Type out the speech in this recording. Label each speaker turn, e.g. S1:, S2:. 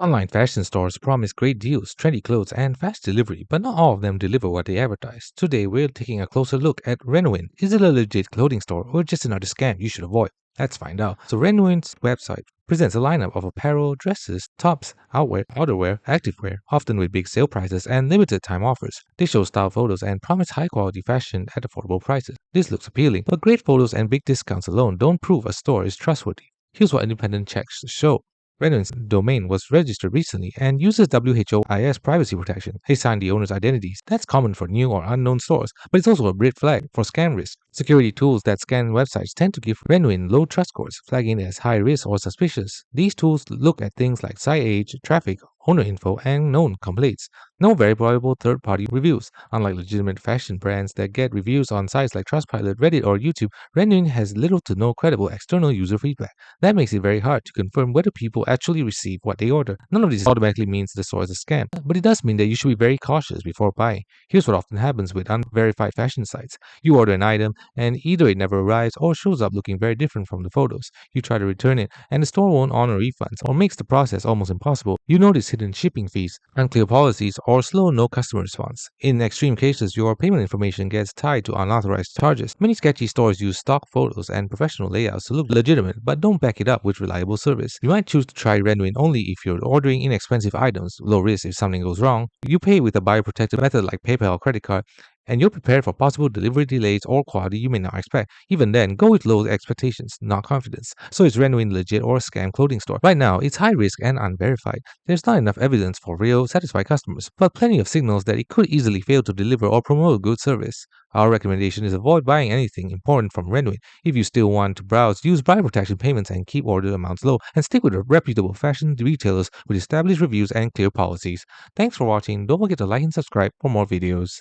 S1: Online fashion stores promise great deals, trendy clothes, and fast delivery, but not all of them deliver what they advertise. Today, we're taking a closer look at Wrenoin. Is it a legit clothing store or just another scam you should avoid? Let's find out. So, Wrenoin's website presents a lineup of apparel, dresses, tops, outerwear, activewear, often with big sale prices and limited time offers. They show style photos and promise high quality fashion at affordable prices. This looks appealing, but great photos and big discounts alone don't prove a store is trustworthy. Here's what independent checks show. Wrenoin's domain was registered recently and uses WHOIS privacy protection. They sign the owner's identities. That's common for new or unknown stores, but it's also a red flag for scam risk. Security tools that scan websites tend to give Wrenoin low trust scores, flagging it as high risk or suspicious. These tools look at things like site age, traffic, owner info, and known complaints. No verifiable third-party reviews. Unlike legitimate fashion brands that get reviews on sites like Trustpilot, Reddit, or YouTube, Wrenoin has little to no credible external user feedback. That makes it very hard to confirm whether people actually receive what they order. None of this automatically means the store is a scam, but it does mean that you should be very cautious before buying. Here's what often happens with unverified fashion sites. You order an item, and either it never arrives or shows up looking very different from the photos. You try to return it, and the store won't honor refunds or makes the process almost impossible. You notice hidden shipping fees, unclear policies, or slow no customer response. In extreme cases, your payment information gets tied to unauthorized charges. Many sketchy stores use stock photos and professional layouts to look legitimate, but don't back it up with reliable service. You might choose to try Wrenoin only if you're ordering inexpensive items, low risk if something goes wrong. You pay with a buyer-protected method like PayPal or credit card, and you're prepared for possible delivery delays or quality you may not expect. Even then, go with low expectations, not confidence. So is Wrenoin legit or a scam clothing store? Right now, it's high risk and unverified. There's not enough evidence for real, satisfied customers, but plenty of signals that it could easily fail to deliver or promote a good service. Our recommendation is avoid buying anything important from Wrenoin. If you still want to browse, use buyer protection payments and keep order amounts low, and stick with reputable fashion retailers with established reviews and clear policies. Thanks for watching. Don't forget to like and subscribe for more videos.